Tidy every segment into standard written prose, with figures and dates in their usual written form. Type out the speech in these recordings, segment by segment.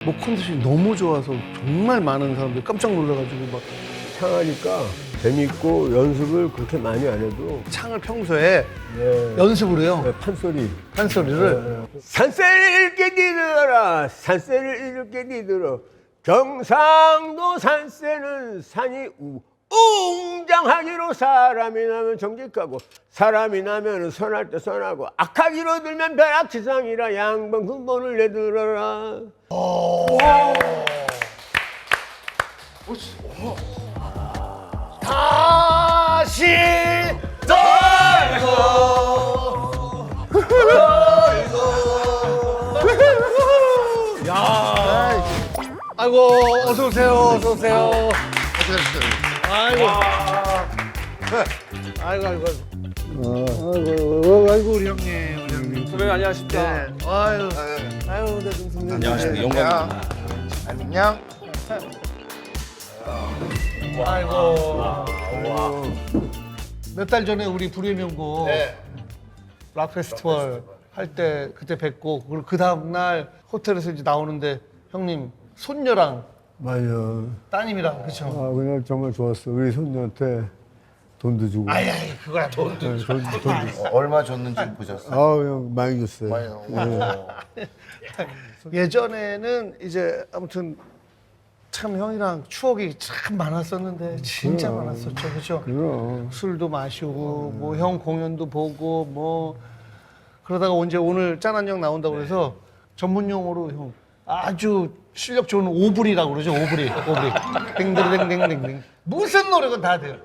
뭐 컨디션이 너무 좋아서 정말 많은 사람들이 깜짝 놀라가지고 막 창하니까 재밌고 연습을 그렇게 많이 안 해도 창을 평소에 네. 연습을 해요. 네, 판소리 판소리를. 산세를 이렇게 니들어라 산세를 이렇게 니들어 경상도 산세는 산이 웅장하기로 사람이 나면 정직하고 사람이 나면 선할 때 선하고 악하기로 들면 벼락치상이라 양번 근본을 내들어라. 다시 야, 아이고 어서 오세요, 어서 오세요. 아이고, 아이고, 아이고, 아이고 우리 형님, 우리 형님. 선배님 안녕하십니까. 네. 아유, 아유, 네, 선생님. 안녕하십니까. 영광입니다. 안녕. 아이고. 몇 달 전에 우리 불의 명곡 락 페스티벌 할 때 그때 뵙고 그리고 그 다음 날 호텔에서 이제 나오는데 형님 손녀랑 맞아. 따님이랑 그쵸? 아 그날 정말 좋았어. 우리 손녀한테 돈도 주고. 아이 그거야 돈도 돈 얼마 줬는지 보셨어요? 형 많이 줬어요. 많이요. 예전에는 이제 아무튼 참 형이랑 추억이 참 많았었는데 진짜 많았었죠 그죠? 그럼. 술도 마시고 뭐 형 공연도 보고 뭐 그러다가 언제 오늘 짠한 형 나온다고 그래서 전문 용어로 형 아주 실력 좋은 오브리라고 그러죠 오브리 땡땡땡땡땡 무슨 노래건 다 돼요.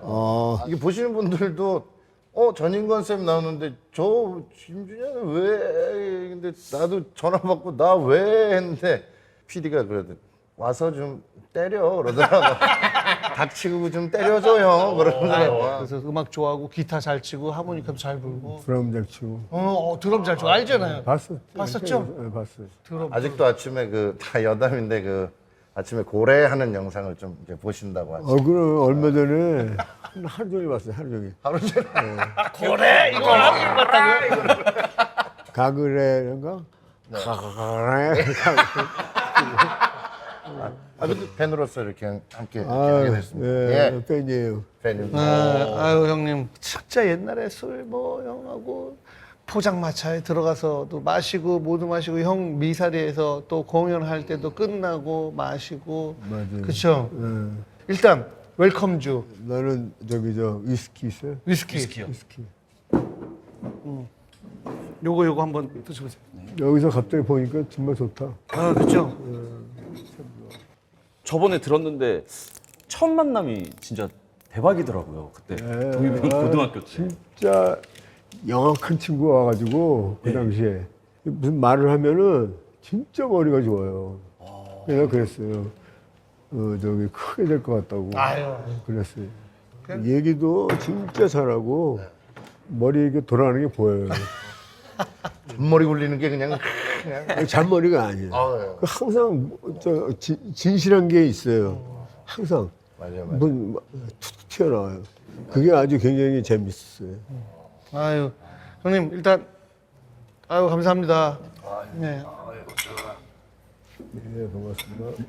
이게 보시는 분들도 전인권 쌤 나오는데 저 김준현은 왜? 근데 나도 전화 받고 나 왜? 했는데 PD가 그러더니 와서 좀 때려 그러더라고. 닥치고 좀 때려줘요 그러더라고. 그래서 음악 좋아하고 기타 잘 치고 하모니카도 잘 불고 드럼 잘 치고. 드럼 잘 치고 알잖아요. 봤었죠? 네, 봤어요. 드럼 아직도 아침에 다 여담인데 아침에 고래하는 영상을 좀 이제 보신다고 하죠. 그럼 얼마 전에 하루 종일 봤어요. 하루 종일. 하루 종일. 그래 이거랑 맞다고. 가그레인가? 가그레. 근데 팬으로서 이렇게 함께 하게 됐습니다. 예, 팬이에요. 팬입니다. 아유 형님 진짜 옛날에 술 뭐 형하고 포장마차에 들어가서도 마시고 모두 마시고 형 미사리에서 또 공연할 때도 끝나고 마시고 맞아요. 그쵸? 예. 일단 웰컴주 나는 저 위스키 있어요? 위스키요. 위스키. 요거 한번 드셔보세요. 여기서 갑자기 보니까 정말 좋다. 아 그쵸? 저번에 들었는데 첫 만남이 진짜 대박이더라고요. 그때 동의병 고등학교 때. 진짜 영악한 친구가 와가지고 그 당시에 무슨 말을 하면은 진짜 머리가 좋아요. 내가 그랬어요. 저기 크게 될 것 같다고. 아유. 그랬어요. 얘기도 진짜 잘하고 머리 이렇게 돌아가는 게 보여요. 머리 굴리는 게 그냥 잔머리가 아니에요. 예. 그 항상 진실한 게 있어요. 항상 맞아요. 툭툭 튀어나와요. 그게 아주 굉장히 재밌었어요. 아유 형님 일단 아유 감사합니다. 네. 네, 반갑습니다.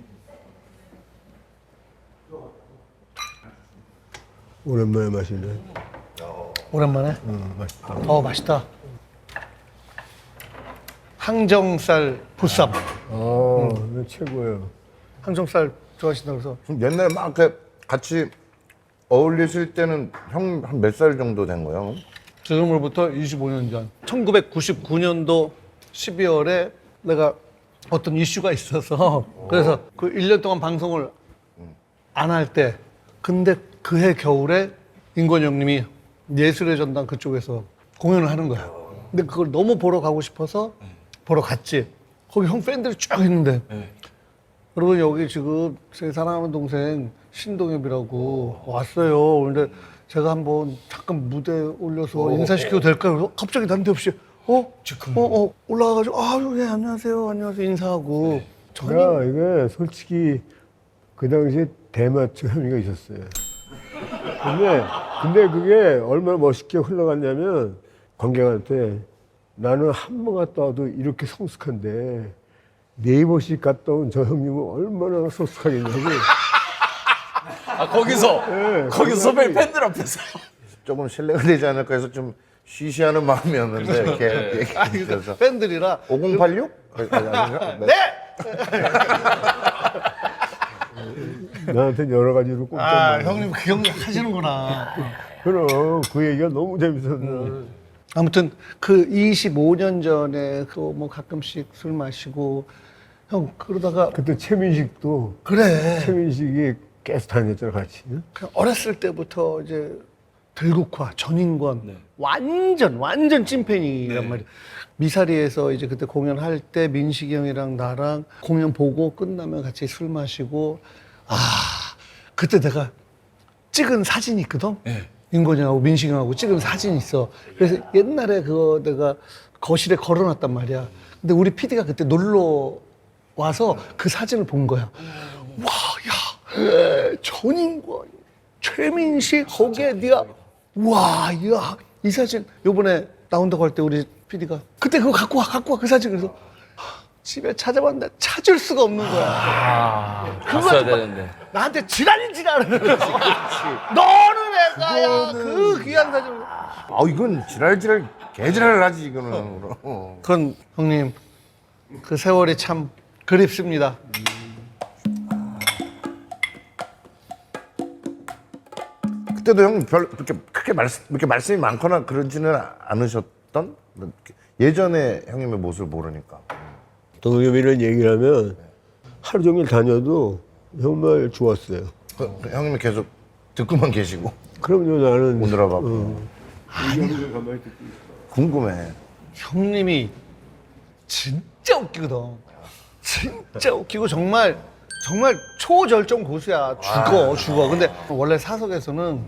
오랜만에 마시네. 오랜만에. 맛있다. 맛있다. 항정살 보쌈. 이거 최고예요. 항정살 좋아하신다고 그래서 그럼 옛날에 막 이렇게 같이 어울리실 때는 형 한 몇 살 정도 된 거예요? 지금으로부터 25년 전 1999년도 12월에 내가 어떤 이슈가 있어서 그래서 그 1년 동안 방송을 안 할 때 근데 그해 겨울에 인권 형님이 예술의 전당 그쪽에서 공연을 하는 거야. 근데 그걸 너무 보러 가고 싶어서 보러 갔지. 거기 형 팬들이 쫙 있는데 여러분 여기 지금 제 사랑하는 동생 신동엽이라고 왔어요. 근데 제가 한번 잠깐 무대 올려서 인사시켜도 될까요? 그래서 갑자기 난데없이 올라와가지고 아유 예 안녕하세요 인사하고 제가 이게 솔직히 그 당시에 대마초 혐의가 있었어요. 근데 그게 얼마나 멋있게 흘러갔냐면 관객한테 나는 한 번 갔다 와도 이렇게 성숙한데 네이버씩 갔다 온 저 형님은 얼마나 소속하겠냐고. 아 거기서 선배 팬들 앞에서 조금 실례가 되지 않을까 해서 좀 쉬쉬하는 마음이었는데 이렇게 얘기해서 팬들이라 5086? 아닌가? 네. 나한테 여러 가지로 꼼짝 형님 그 형님 하시는구나. 그럼 그 얘기가 너무 재밌었나. 아무튼 그 25년 전에 그 뭐 가끔씩 술 마시고 형 그러다가 그때 최민식도 그래 최민식이 계속 다녔잖아 같이. 그냥 어렸을 때부터 이제 들국화 전인권 완전 찐팬이란 말이야. 미사리에서 이제 그때 공연할 때 민식이 형이랑 나랑 공연 보고 끝나면 같이 술 마시고 그때 내가 찍은 사진이 있거든. 인권이 형하고 민식이 형하고 찍은 사진이 있어. 그래서 옛날에 그거 내가 거실에 걸어놨단 말이야. 근데 우리 PD가 그때 놀러 와서 그 사진을 본 거야. 와, 야, 전인권, 최민식 거기에 네가 와, 야, 이 사진 요번에 나온다고 할 때 우리 PD가 그때 그거 갖고 와 그 사진. 그래서 집에 찾아봤는데 찾을 수가 없는 거야. 봤어야 되는데. 나한테 지랄을 너는 애가야 그 귀한 사진. 아 이건 지랄 개지랄을 하지 이거는. 그건 형님 그 세월이 참 그립습니다. 그때도 형 별 그렇게 크게 그렇게 말씀이 많거나 그러지는 않으셨던? 예전에 형님의 모습을 모르니까. 동엽이는 얘기를 하면 하루 종일 다녀도 정말 좋았어요. 그 형님이 계속 듣고만 계시고 그럼요, 나는 오느라 바쁘고. 궁금해. 형님이 진짜 웃기거든. 진짜 웃기고 정말 초절정 고수야. 죽어. 근데 원래 사석에서는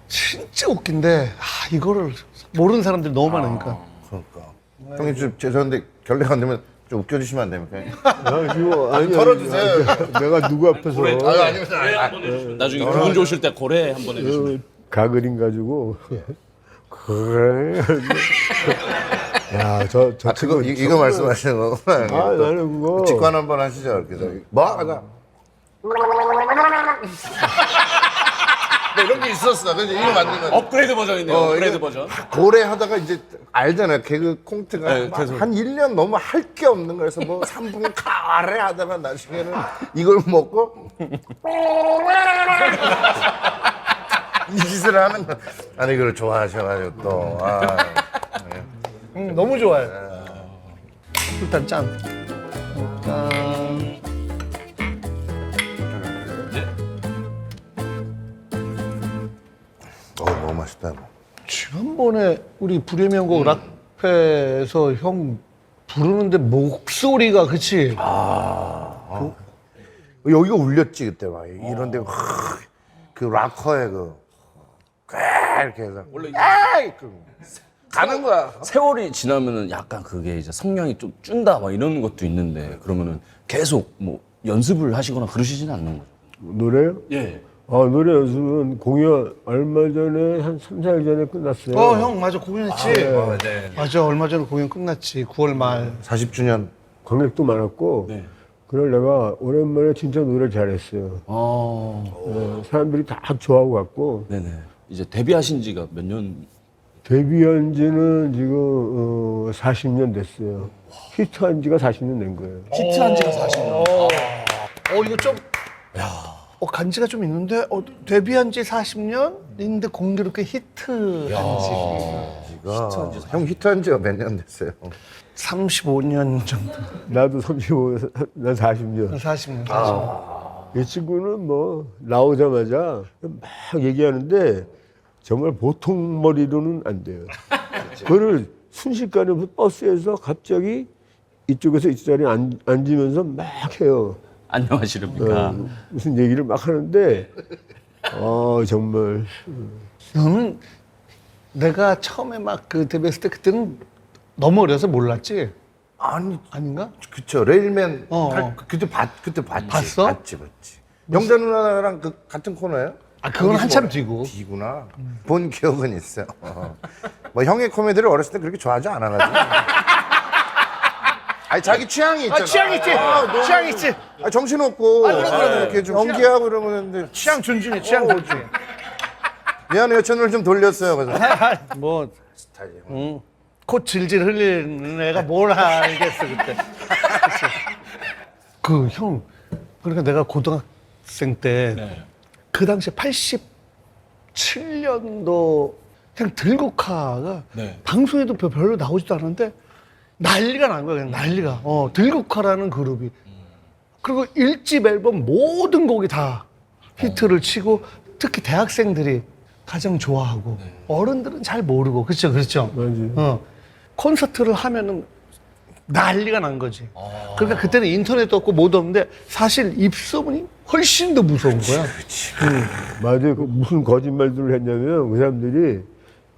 진짜 웃긴데 이거를 모르는 사람들이 너무 많으니까. 그러니까. 형님 좀 죄송한데 결례가 안 되면 좀 웃겨주시면 안 됩니까? 아니, 털어주세요. 내가 누구 앞에서 나중에 기분 좋으실 때 고래 한번 해주시면. 가그린 가지고 그래. 야, 저 그거 친구 이거 말씀하시는 거구나. 아, 나는 그거 직관 한번 하시죠. 그래서 뭐 하자. 뭐 이런 게 있었어. 그래서 이거 맞는 거. 업그레이드 버전이네요. 업그레이드 이거 버전. 고래 하다가 이제 알잖아요. 개그 콩트가 네, 막 계속. 한 1년 너무 할 게 없는 거여서 뭐 3분 가래 하다가 나중에는 이걸 먹고 이 짓을 하는 거. 아니 이걸 좋아하셔가지고 또. 너무 좋아요. 일단 짠. 너무 맛있다. 지난번에 우리 불예명곡 락페에서 형 부르는데 목소리가 그치? 여기가 울렸지 그때 막 이런데 그 락커의 이렇게 해서 원래 가는 거야. 세월이 지나면은 약간 그게 이제 성량이 좀 준다 막 이런 것도 있는데 그러면은 계속 뭐 연습을 하시거나 그러시진 않는 거죠? 노래요? 예. 노래 연습은 공연 얼마 전에 한 3, 4일 전에 끝났어요. 형 맞아 공연했지? 맞아 얼마 전에 공연 끝났지 9월 말. 40주년. 관객도 많았고 네. 그걸 내가 오랜만에 진짜 노래 잘했어요. 사람들이 다 좋아하고 갔고 네네. 이제 데뷔하신 지가 몇 년? 데뷔한 지는 지금 40년 됐어요. 히트한 지가 40년 된 거예요. 히트한 지가 40년. 이거 좀 간지가 좀 있는데 데뷔한 지 40년인데 공교롭게 히트한 지 형 히트한 지가 몇 년 됐어요? 35년 정도. 나도 35, 난 40년. 40년. 이 친구는 뭐 나오자마자 막 얘기하는데 정말 보통 머리로는 안 돼요. 그거를 순식간에 버스에서 갑자기 이쪽에서 이쪽 자리에 앉으면서 막 해요. 안녕하십니까. 무슨 얘기를 막 하는데 정말 너는 내가 처음에 막 그 데뷔했을 때 그때는 너무 어려서 몰랐지? 아니 아닌가? 그쵸 레일맨 어. 그때 봤지. 봤어? 봤지. 영자 누나랑 그 같은 코너예요? 그건 한참 뒤고. 뒤구나. 본 기억은 있어요. 뭐 형의 코미디를 어렸을 때 그렇게 좋아하지 않아가지고. 아니 자기 취향이 있잖아. 취향 있지. 너무 취향 있지. 정신없고 그래. 이렇게 좀 연기하고 이러면 했는데 취향 존중해. 취향 존중해. 미안해요. 채널 좀 돌렸어요. 그래서 뭐 콧 질질 흘리는 애가 뭘 알겠어 그때. 그 형, 그러니까 내가 고등학생 때 그 당시에 87년도 그냥 들국화가 네. 방송에도 별로 나오지도 않았는데 난리가 난 거야. 그냥 난리가. 들국화라는 그룹이. 그리고 1집 앨범 모든 곡이 다 히트를 치고 특히 대학생들이 가장 좋아하고 어른들은 잘 모르고 그렇죠, 그렇죠. 맞아요. 콘서트를 하면은 난리가 난 거지. 그러니까 그때는 인터넷도 없고 뭐도 없는데 사실 입소문이 훨씬 더 무서운 거야. 맞아요. 그 무슨 거짓말들을 했냐면 그 사람들이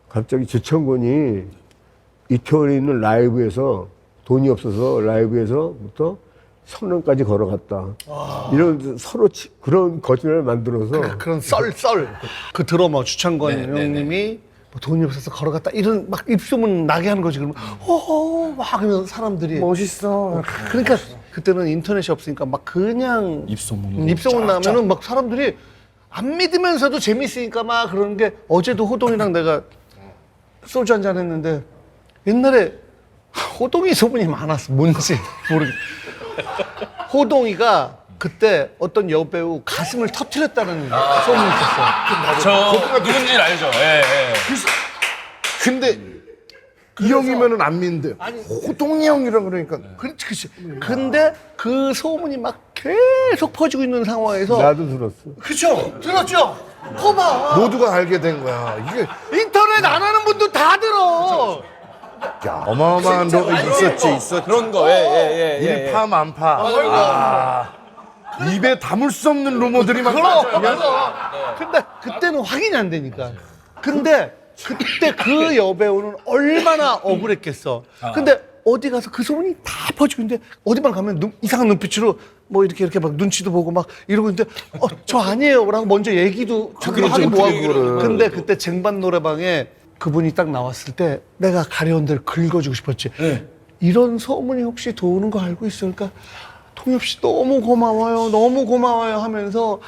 갑자기 주천군이 이태원에 있는 라이브에서 돈이 없어서 라이브에서부터 성남까지 걸어갔다. 이런 서로 그런 거짓말을 만들어서 그런 썰. 그 드러머 주창권 형님이 뭐 돈이 없어서 걸어갔다 이런 막 입소문 나게 하는 거지. 그러면 호호 막 하면서 사람들이 멋있어. 그러니까 그때는 인터넷이 없으니까 막 그냥 입소문 나면은 막 사람들이 안 믿으면서도 재밌으니까 막 그러는 게 어제도 호동이랑 내가 소주 한잔 했는데 옛날에 호동이 소문이 많았어. 뭔지 모르겠. 호동이가 그때 어떤 여배우 가슴을 터뜨렸다는 소문이 있었어. 저 누군지 알죠? 예, 예. 근데 이 형이면은 안 믿는데 호동이 형이라 그러니까 그렇지. 근데 그 소문이 막 계속 퍼지고 있는 상황에서 나도 들었어. 그쵸? 들었죠? 거봐. 모두가 알게 된 거야. 이게 인터넷 안 하는 분도 다 들어. 야, 어마어마한 로 있었지. 그런 거, 예. 일파만파. 입에 담을 수 없는 루머들이 막 근데 그때는 확인이 안 되니까. 근데 그때 그 여배우는 얼마나 억울했겠어. 근데 어디 가서 그 소문이 다 퍼지고 있는데 어디만 가면 이상한 눈빛으로 뭐 이렇게 막 눈치도 보고 막 이러고 있는데 저 아니에요 라고 먼저 얘기도 하긴 뭐하고. 근데 그때 쟁반 노래방에 그분이 딱 나왔을 때 내가 가려운 데를 긁어주고 싶었지. 이런 소문이 혹시 도는 거 알고 있어요? 그러니까 통엽 씨 너무 고마워요 하면서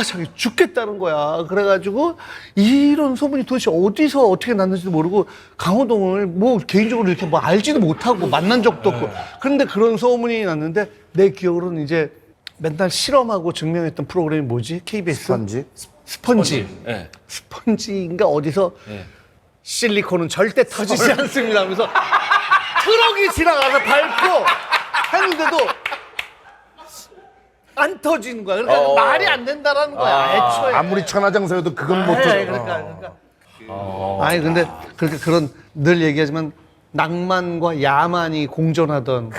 자기 죽겠다는 거야. 그래가지고 이런 소문이 도대체 어디서 어떻게 났는지도 모르고 강호동을 뭐 개인적으로 이렇게 뭐 알지도 못하고 만난 적도 없고. 그런데 그런 소문이 났는데 내 기억으로는 이제 맨날 실험하고 증명했던 프로그램이 뭐지? KBS? 스펀지. 예. 스펀지인가 어디서 실리콘은 절대 터지지 않습니다 하면서 트럭이 지나가서 밟고 했는데도 안 터지는 거야. 그러니까 말이 안 된다라는 거야. 애초에. 아무리 천하장사여도 그건 못 해. 그러니까. 아니 근데 그렇게 그런 늘 얘기하지만 낭만과 야만이 공존하던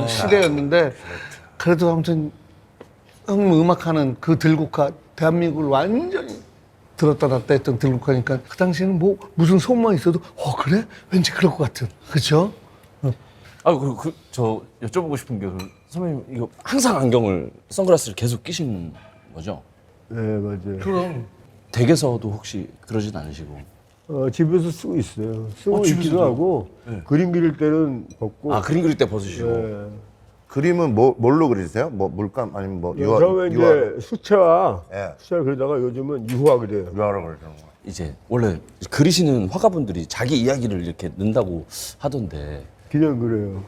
시대였는데 그래도 아무튼 형 음악하는 그 들국화 대한민국을 완전히 들었다 놨다 했던 들국화니까 그 당시에는 뭐 무슨 소문만 있어도 그래? 왠지 그럴 것 같은. 그렇죠? 저 여쭤보고 싶은 게 선배님 이거 항상 안경을 선글라스를 계속 끼시는 거죠? 네, 맞아요. 그럼. 댁에서도 혹시 그러진 않으시고? 집에서 쓰고 있어요. 쓰고 있기도 하고 그림 그릴 때는 벗고. 그림 그릴 때 벗으시고. 네. 그림은 뭘로 그리세요? 뭐 물감 아니면 뭐 처음에 이제 수채화 예. 그리다가 요즘은 유화 그려요. 유화로 그리는 거. 이제 원래 그리시는 화가분들이 자기 이야기를 이렇게 넣는다고 하던데 그냥 그래요.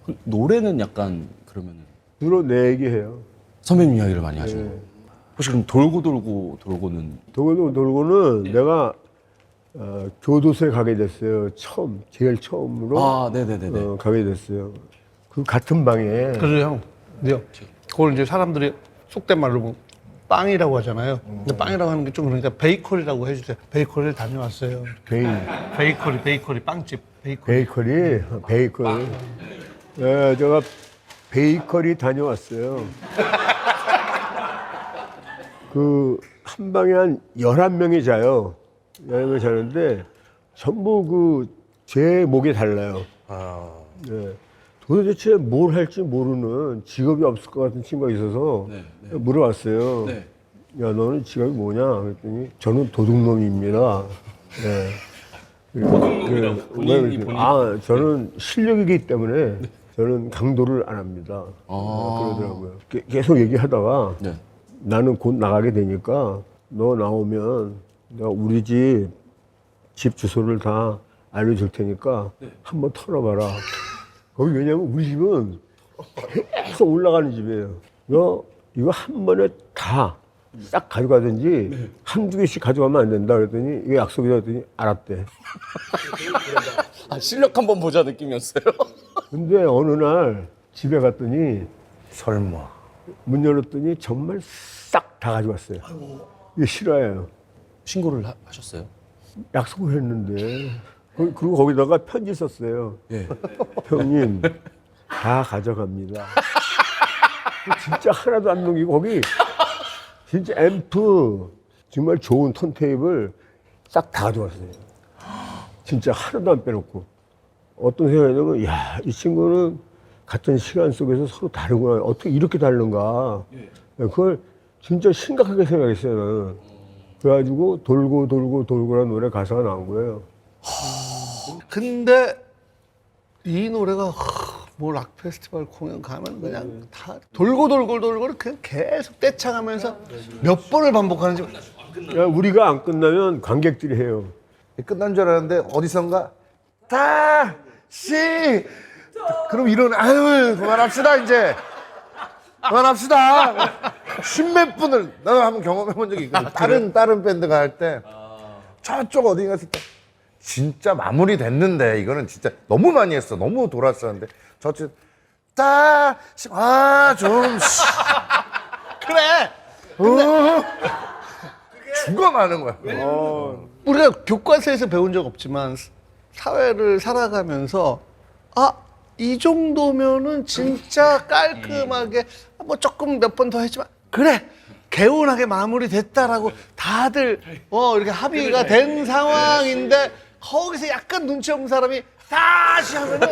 그 노래는 약간 그러면 주로 내 얘기해요. 선배님 이야기를 많이 하시는 거예요? 혹시 그럼 돌고는 돌고는 내가 교도소에 가게 됐어요. 제일 처음으로 네네네네. 가게 됐어요. 그 같은 방에 그래서 형, 그걸 이제 사람들이 속된 말로 뭐 빵이라고 하잖아요. 근데 빵이라고 하는 게 좀 그러니까 베이커리라고 해주세요. 베이커리를 다녀왔어요. 베이커리 빵집 베이커리. 베이커리. 예, 제가 베이커리 다녀왔어요. 그 한 방에 한 11명이 자요. 11명이 자는데 전부 제 목이 달라요. 예. 도대체 뭘 할지 모르는 직업이 없을 것 같은 친구가 있어서 물어봤어요. 네. 야, 너는 직업이 뭐냐? 그랬더니 저는 도둑놈입니다. 예. 본인이 본인. 저는 실력이기 때문에 저는 강도를 안 합니다. 그러더라고요. 계속 얘기하다가 네. 나는 곧 나가게 되니까 너 나오면 내가 우리 집 주소를 다 알려줄 테니까 한번 털어봐라. 거기 왜냐면 우리 집은 계속 올라가는 집이에요. 너 이거 한 번에 다 싹 가져가든지 한두 개씩 가져가면 안 된다 그랬더니 이거 약속이다 그랬더니 알았대. 실력 한번 보자 느낌이었어요. 근데 어느 날 집에 갔더니 설마. 문 열었더니 정말 싹 다 가져갔어요. 이게 실화예요. 신고를 하셨어요? 약속을 했는데 그리고 거기다가 편지 썼어요. 예. 형님 다 가져갑니다. 진짜 하나도 안 넘기고 거기 진짜 앰프 정말 좋은 턴테이블 싹 다 가져갔어요. 진짜 하나도 안 빼놓고. 어떤 생각이냐면 이 친구는 같은 시간 속에서 서로 다르구나. 어떻게 이렇게 다른가. 그걸 진짜 심각하게 생각했어요. 나는. 그래가지고 돌고라는 노래 가사가 나온 거예요. 근데 이 노래가 뭐 락 페스티벌 공연 가면 그냥 다 돌고 그냥 계속 떼창하면서 몇 번을 반복하는지. 야, 우리가 안 끝나면 관객들이 해요. 끝난 줄 알았는데 어디선가 다시 그럼 이런 아유 그만합시다 이제 그만합시다. 십몇 분을 나도 한번 경험해 본 적이 있거든. 다른 밴드가 할 때 저쪽 어디 갔을 때 진짜 마무리 됐는데 이거는 진짜 너무 많이 했어. 너무 돌았었는데 저쪽 다시 좀 그래. 죽어가는 거야. 우리가 교과서에서 배운 적 없지만 사회를 살아가면서 이 정도면은 진짜 깔끔하게 뭐 조금 몇 번 더 했지만 그래 개운하게 마무리됐다라고 다들 이렇게 합의가 된 상황인데 거기서 약간 눈치 없는 사람이 다시 하면은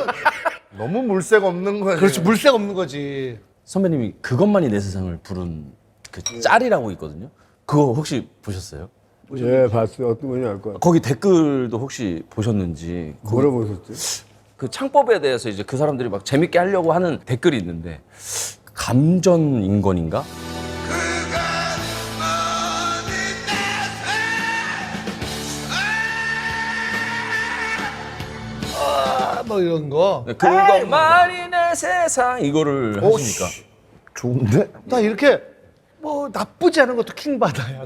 너무 물색 없는 거야. 그렇지 물색 없는 거지. 선배님이 그것만이 내 세상을 부른 그 짤이라고 있거든요. 그거 혹시 보셨어요? 예, 봤어요. 어떤 건지 알 것 같아요. 거기 댓글도 혹시 보셨는지 뭐라 보셨지? 그 창법에 대해서 이제 그 사람들이 막 재밌게 하려고 하는 댓글이 있는데 감전인권인가? 뭐 이런 거. 네, 그것만이 내 세상 이거를 하시니까 좋은데? 나 이렇게 뭐 나쁘지 않은 것도 킹받아요.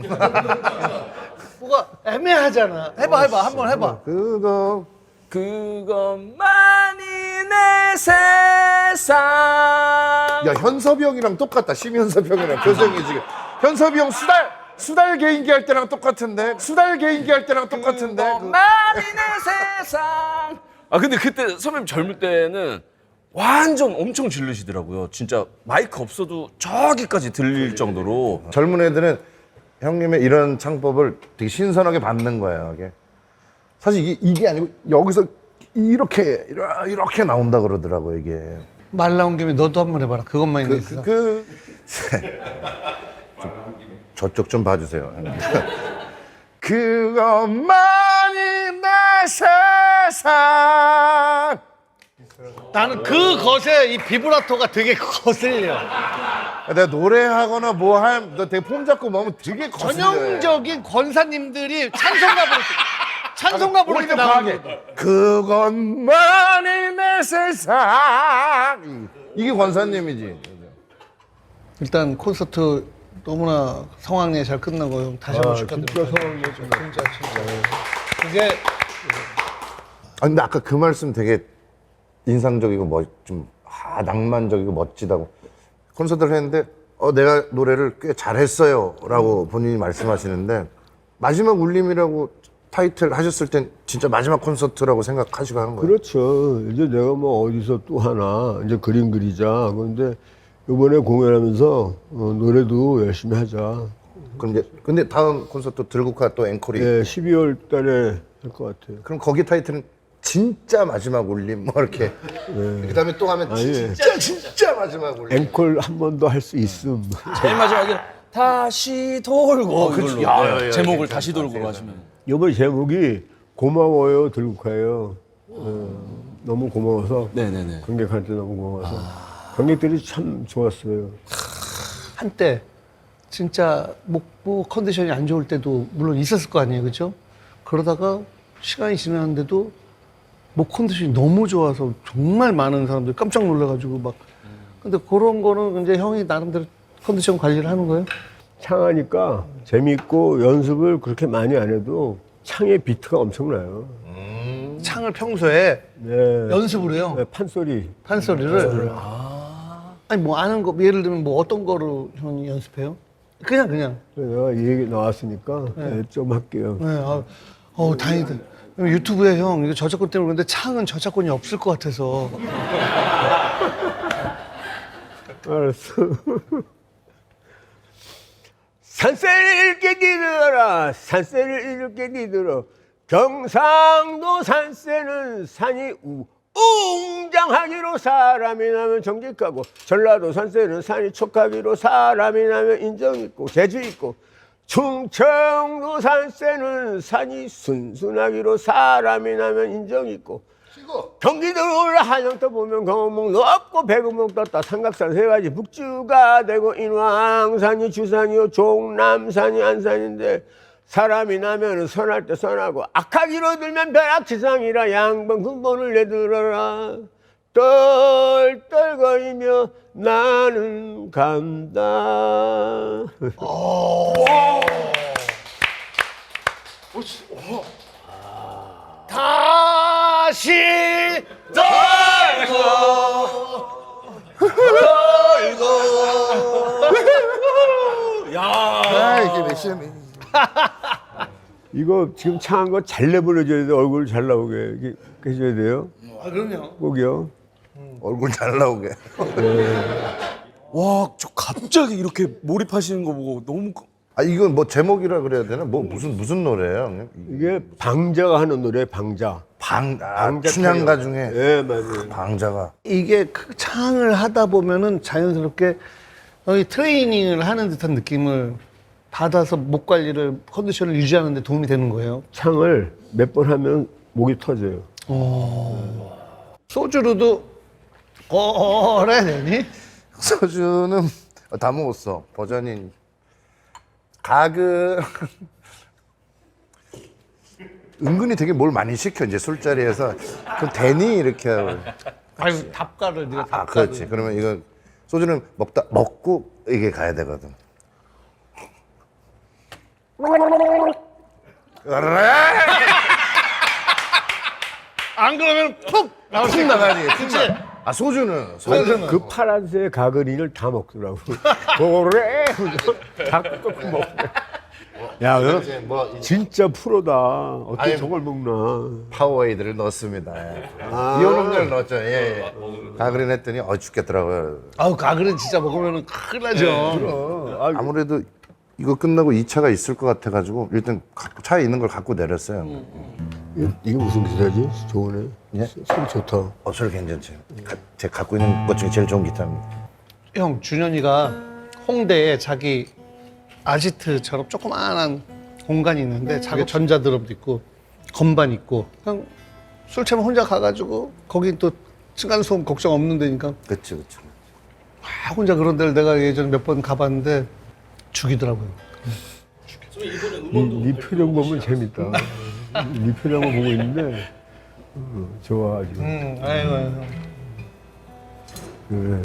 뭐가 애매하잖아. 해봐 한번 해봐. 그것만이 내 세상. 야 현섭이 형이랑 똑같다. 심현섭 형이랑 표정이 지금. 현섭이 형 수달 개인기 할 때랑 똑같은데. 그것만이 내 세상. 근데 그때 선배님 젊을 때는 완전 엄청 질르시더라고요. 진짜 마이크 없어도 저기까지 들릴 정도로. 젊은 애들은 형님의 이런 창법을 되게 신선하게 받는 거예요. 이게. 사실 이게 아니고 여기서 이렇게 나온다 그러더라고요. 이게. 말 나온 김에 너도 한번 해봐라. 그것만 있는 거. 저쪽 좀 봐주세요. 그것만이 내 세상. 나는 그 것에 이 비브라토가 되게 거슬려. 내가 노래하거나 너 되게 폼 잡고 뭐 하면 되게 거슬려. 전형적인 권사님들이 찬송가 부를 때 나오는 거. 그것만이 내 세상. 이게 권사님이지. 일단 콘서트 너무나 성황리에 잘 끝나고 다시 한번 축하드립니다. 진짜 성황리에 진짜. 그게 근데 아까 그 말씀 되게 인상적이고 낭만적이고 멋지다고. 콘서트를 했는데 내가 노래를 꽤 잘했어요라고 본인이 말씀하시는데 마지막 울림이라고 타이틀 하셨을 땐 진짜 마지막 콘서트라고 생각하시고 하는 거예요? 그렇죠. 이제 내가 뭐 어디서 또 하나 이제 그림 그리자. 그런데 이번에 공연하면서 노래도 열심히 하자. 그럼 근데 다음 콘서트 들국화 또 앵콜이. 예, 12월 달에 할 것 같아요. 그럼 거기 타이틀은 진짜 마지막 울림 뭐 이렇게. 그다음에 또 하면 예. 진짜 마지막 울림. 앵콜 한 번 더 할 수 있음. 제일 마지막에 다시 돌고 그치. 이걸로 야, 제목을 괜찮다, 다시 돌고 괜찮다. 하시면 이번 제목이 고마워요 들국화예요. 너무 고마워서 네네네. 관객한테 너무 고마워서 관객들이 참 좋았어요. 한때 진짜 목보 컨디션이 안 좋을 때도 물론 있었을 거 아니에요, 그죠? 그러다가 시간이 지났는데도 목 컨디션이 너무 좋아서 정말 많은 사람들이 깜짝 놀라가지고 막. 근데 그런 거는 이제 형이 나름대로 컨디션 관리를 하는 거예요? 창하니까 재밌고 연습을 그렇게 많이 안 해도 창의 비트가 엄청나요. 창을 평소에 네. 연습을 해요. 네, 판소리. 판소리를. 아니 뭐 아는 거 예를 들면 뭐 어떤 거로 형이 연습해요? 그냥. 내가 이 얘기 나왔으니까 네, 좀 할게요. 네, 다행이다. 유튜브에 형 이거 저작권 때문에 그런데 창은 저작권이 없을 것 같아서. 알았어. 산세를 이렇게 니들어라. 산세를 이렇게 니들어. 경상도 산세는 산이 웅장하기로 사람이 나면 정직하고, 전라도 산세는 산이 촉하기로 사람이 나면 인정 있고 재주 있고, 충청도 산세는 산이 순순하기로 사람이 나면 인정 있고, 경기도 한양도 보면 거목 높고 백운목 떴다. 삼각산 세 가지 북주가 되고, 인왕산이 주산이요 종남산이 안산인데, 사람이 나면 선할 때 선하고 악하기로 들면 벼락치상이라 양번 근본을 내들어라. 떨떨거리며 나는 간다. 다시 아, 이게 몇 시간이. 이거 지금 창한 거 잘 내보내줘야 돼. 얼굴 잘 나오게 이렇게 해줘야 돼요. 아 그럼요. 꼭이요. 얼굴 잘 나오게. 와, 저 갑자기 이렇게 몰입하시는 거 보고 너무 아, 이건 뭐 제목이라 그래야 되나? 뭐 무슨 노래예요, 형님? 이게 방자가 하는 노래. 방자. 춘향가 중에 네, 맞아요. 방자가. 이게 그 창을 하다 보면은 자연스럽게 이 트레이닝을 하는 듯한 느낌을 받아서 목 관리를 컨디션을 유지하는 데 도움이 되는 거예요. 창을 몇 번 하면 목이 터져요. 소주로도 오래 되니? 소주는 다 먹었어. 버전이 각은 은근히 되게 뭘 많이 시켜 이제 술자리에서. 그럼 되니 이렇게 하고. 아유 답가를 네가 답가를. 그렇지. 그러면 이거 소주는 먹고 이게 가야 되거든. 안 그러면 푹 푹 나가지. 그치? 아, 소주는 그 파란색 가그린을 다 먹더라고. 그래. 다 꺾고 먹어. 야, 너 뭐 진짜 프로다. 어떻게 아니, 저걸 먹나. 파워에이드를 넣었습니다. 이온음료를 넣었죠. 예. 가그린 했더니 죽겠더라고요. 아우 가글은 진짜 먹으면 큰일 나죠. 아무래도 이거 끝나고 2차가 있을 것 같아가지고 일단 차에 있는 걸 갖고 내렸어요. 이게 무슨 기타지? 좋으네. 예? 소리 좋다. 소리 괜찮지? 제가 갖고 있는 것 중에 제일 좋은 기타입니다. 형 준현이가 홍대에 자기 아지트처럼 조그마한 공간이 있는데 자기 전자드럼도 있고 건반 있고 그냥 술 취하면 혼자 가가지고 거긴 또 층간소음 걱정 없는 데니까 그치. 혼자 그런 데를 내가 예전에 몇 번 가봤는데 죽이더라고요. 네 표정 보면 재밌다. 네 표정을 보고 있는데 좋아 아주. 아이고. 그래.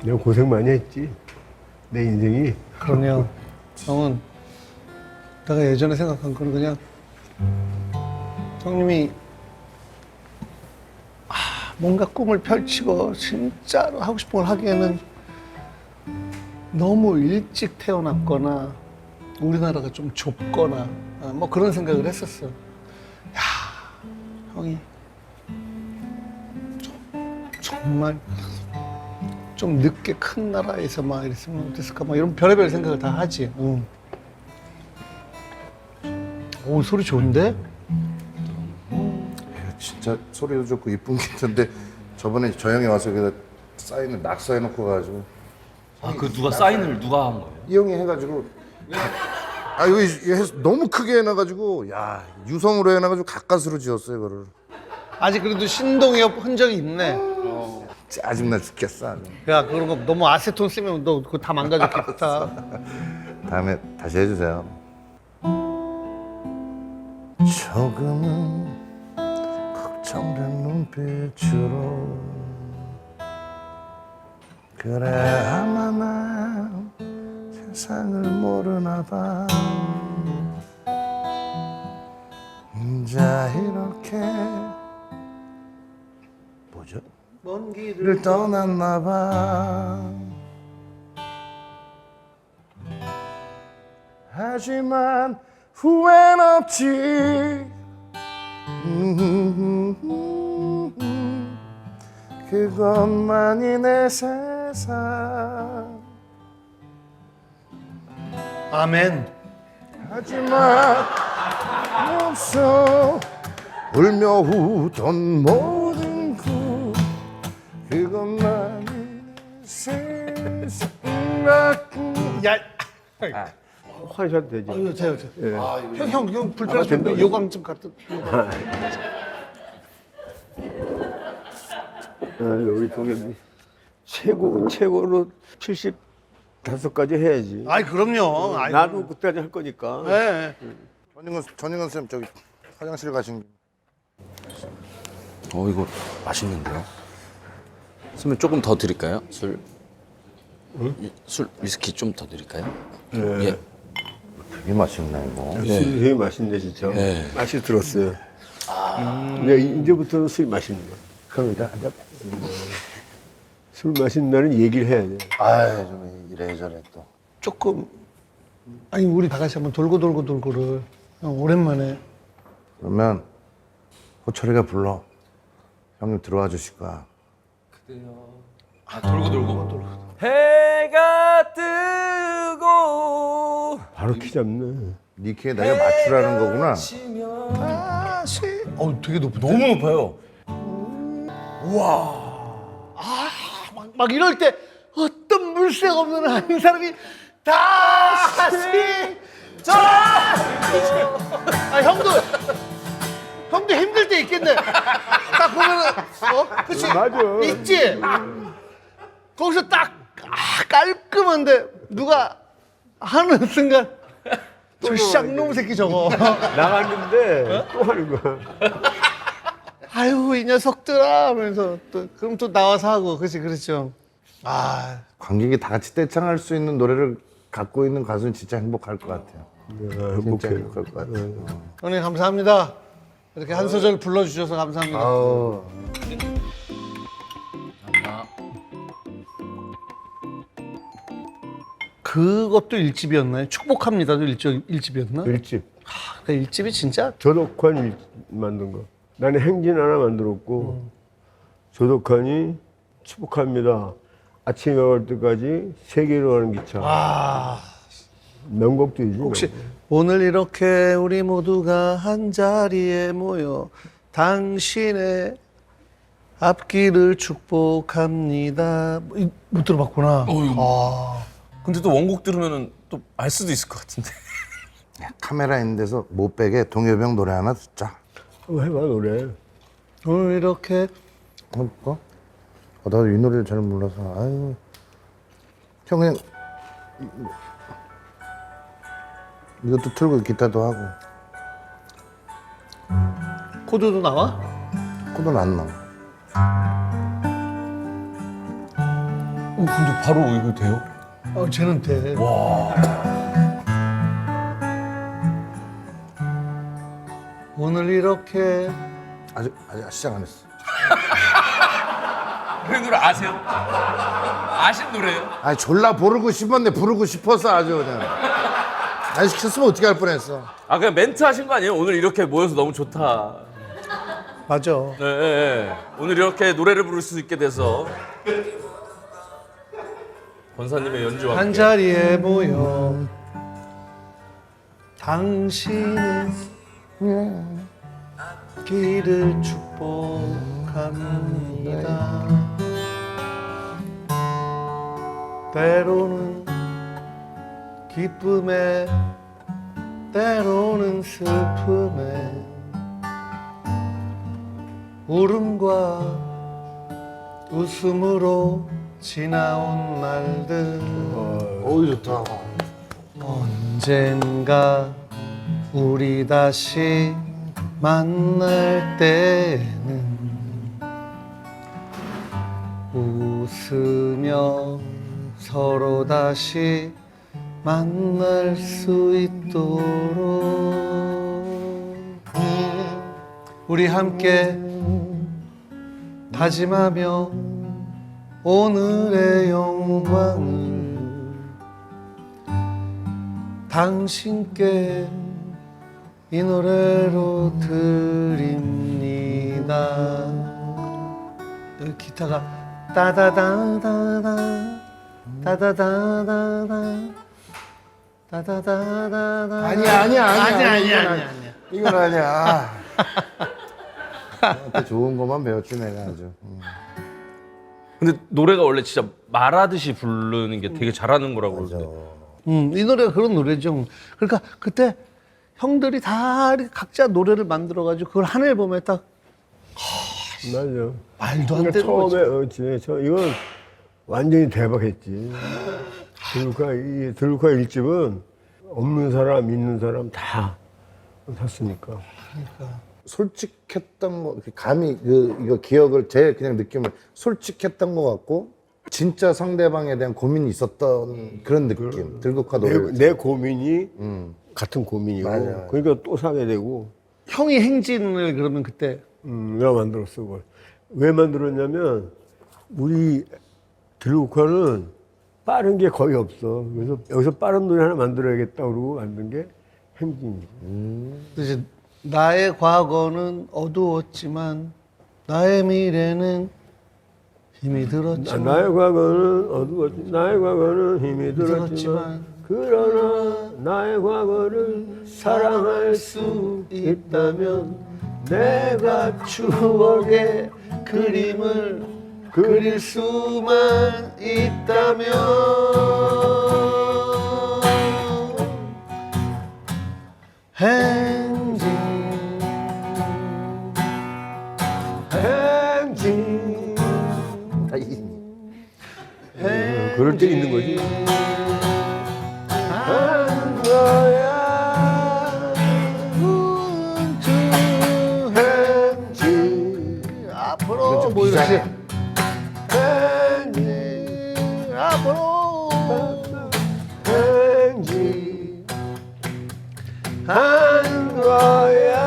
내가 고생 많이 했지. 내 인생이. 그럼요. 형은 내가 예전에 생각한 거는 그냥 형님이 뭔가 꿈을 펼치고 진짜로 하고 싶은 걸 하기에는 너무 일찍 태어났거나 우리나라가 좀 좁거나 뭐 그런 생각을 했었어. 야, 형이 정말 좀 늦게 큰 나라에서 막 이랬으면 어땠을까 막 이런 별의별 생각을 다 하지. 응. 오 소리 좋은데? 진짜 소리도 좋고 이쁜 기타인데 저번에 저 형이 와서 여기다 사인을 낙서해놓고 가지고 아, 그 누가 사인을 누가 한 거예요? 이 형이 해가지고 아 여기 너무 크게 해놔가지고 야 유성으로 해놔가지고 가까스로 지었어요 이거를. 아직 그래도 신동엽 흔적이 있네. 짜증나 죽겠어. 아주. 야 그런 거 너무 아세톤 쓰면 너 그거 다 망가졌겠다. 다음에 다시 해주세요. 조금은 걱정된 눈빛으로 그래 아마 난 세상을 모르나 봐 혼자 이렇게 뭐죠? 먼 길을 를 떠났나 봐 하지만 후회는 없지 그것만이 내 세상 아멘. 하지만 없어 울며 웃던 모든 그것만이 내 세상 야. 화내셔도 되죠. 아유, 돼요. 예. 형 불편하시면 요강 좀 갖다. 우리 동엽이 최고로 75까지 해야지. 아이 그럼요. 아이, 나도 그때까지 할 거니까. 네. 전인건 쌤 저기 화장실 가신 이거 맛있는데요? 선배님 조금 더 드릴까요? 술 위스키 좀 더 드릴까요? 예. 되게 맛있네 이거 술이 되게 맛있네 진짜. 맛이 들었어요. 근데 이제부터는 술이 맛있는 거야. 그럼 일단 한잔. 술 마신다는 얘기를 해야 돼. 아이 좀 이래저래 또 조금 아니 우리 다 같이 한번 돌고를 형, 오랜만에. 그러면 호철이가 불러 형님 들어와 주실 거야 돌고. 해가 뜨고 바로 키 잡네. 네 키에 내가 맞추라는 거구나 되게 높다. 너무 높아요. 막 이럴 때 어떤 물색 없는 한 사람이 다시 형도 힘들 때 있겠네. 딱 보면은 그치? 맞아. 있지. 거기서 딱 깔끔한데 누가 하는 순간 저 쌍놈 새끼 저거. 나갔는데 또 하는 거야. 아유 이 녀석들아 하면서 또 그럼 또 나와서 하고 그렇죠. 아 관객이 다 같이 떼창할 수 있는 노래를 갖고 있는 가수는 진짜 행복할 것 같아요 진짜 행복해요. 행복할 것 같아요 형님 감사합니다. 이렇게 한 소절 불러주셔서 감사합니다. 아우 그것도 일집이었나요? 축복합니다도 일집이었나? 일집. 그 일집이 진짜 조덕환이 만든 거. 나는 행진 하나 만들었고 조덕환이 축복합니다. 아침에 올 때까지 세계로 가는 기차. 명곡들이지. 혹시 오늘 이렇게 우리 모두가 한 자리에 모여 당신의 앞길을 축복합니다. 못 들어봤구나. 근데 또 원곡 들으면은 또 알 수도 있을 것 같은데. 카메라 있는 데서 못 빼게 동엽이 형 노래 하나 듣자 한번 해봐 노래. 오늘 이렇게 해볼까? 나도 이 노래를 잘 몰라서 아유 형 그냥 이것도 틀고 기타도 하고 코드도 나와? 코드는 안 나와 근데 바로 이거 돼요? 쟤는 돼. 오늘 이렇게 아직 시작 안 했어 그 노래 아세요? 아신 노래예요? 아니 졸라 부르고 싶었는데 부르고 싶어서 아주 그냥 안 시켰으면 어떻게 할 뻔했어 그냥 멘트 하신 거 아니에요? 오늘 이렇게 모여서 너무 좋다. 맞아. 네. 오늘 이렇게 노래를 부를 수 있게 돼서 권사님의 연주와 한 함께. 자리에 모여 당신의 길을 축복합니다. 때로는 기쁨의 때로는 슬픔에 울음과 웃음으로 지나온 날들 어이 좋다. 언젠가 우리 다시 만날 때는 웃으며 서로 다시 만날 수 있도록 우리 함께 다짐하며 오늘의 영광을 당신께 이 노래로 드립니다. 여기 기타가 따다다다다 따다다다다 따다다다다 아니야. 이건 아니야. 나한테 좋은 것만 배웠지 내가 아주. 근데 노래가 원래 진짜 말하듯이 부르는 게 되게 잘하는 거라고 그러는데. 이 노래가 그런 노래죠. 그러니까 그때 형들이 다 이렇게 각자 노래를 만들어가지고 그걸 한 앨범에 딱 맞아. 말도 안 그러니까 되는 거지. 처음에 이건 완전히 대박했지. 들국화 1집은 없는 사람, 있는 사람 다 샀으니까. 솔직했던 거 감이 이거 기억을 제 그냥 느낌을 솔직했던 것 같고 진짜 상대방에 대한 고민이 있었던 그런 느낌. 들국화 노래. 내 고민이 같은 고민이고. 맞아. 그러니까 또 사게 되고. 형이 행진을 그러면 그때 내가 만들었어, 그걸. 왜 만들었냐면, 우리 들국화는 빠른 게 거의 없어. 그래서 여기서 빠른 노래 하나 만들어야겠다 그러고 만든 게 행진이지. 이제 나의 과거는 어두웠지만 나의 미래는 힘이 들었지만 나의 과거는 어두웠지, 나의 과거는 힘이 들었지만, 그러나 나의 과거를 사랑할 수 있다면, 내가 추억의 그림을 그릴 수만 있다면 행진 그럴 때 있는 거지. 한 거야 우주 행진 앞으로 뭐 이렇게 행진 앞으로 행진 한 거야.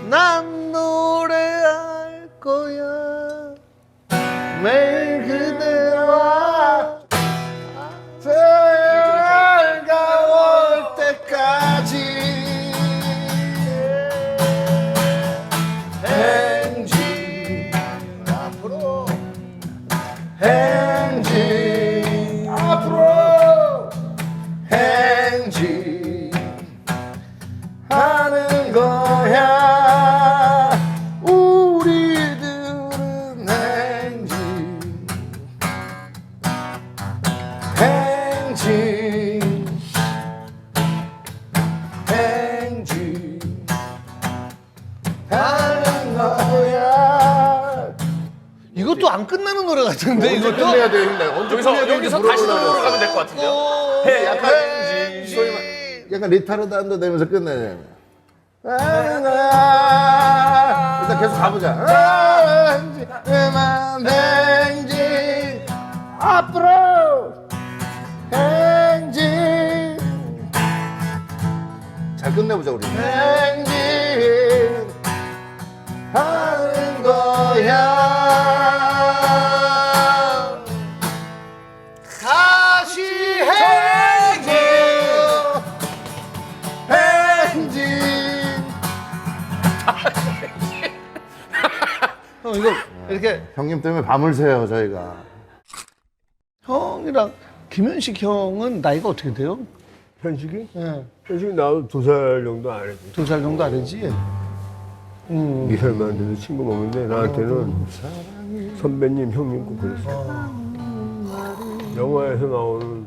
난 노래할 거야 매일 그대와 살아올 때까지 행진 앞으로 행진 앞으로 행진 하는 거야 우리들은 행진 행진 행진 하는 거야. 이것도 안 끝나는 노래 같은데 이것도 끝내야 돼. 근데 언제 끝내야 돼? 여기서 다시 돌아가면 될 것 같은데요? 약간 소위 말 약간 리타르단도 되면서 끝내야 돼. 일단 계속 가보자. 행진, 행진, 앞으로 행진. 잘 끝내보자 우리. 행진 하는 거야. 다시 행진, 행진. 형 이거 이렇게 형님 때문에 밤을 새요 저희가. 형이랑 김현식 형은 나이가 어떻게 돼요? 현식이? 예. 현식이 나도 2살 정도 안 했지. 2살 정도 아니지? 2살만 돼도 친구 먹는데 나한테는 선배님, 형님 꼭 그랬어. 영화에서 나오는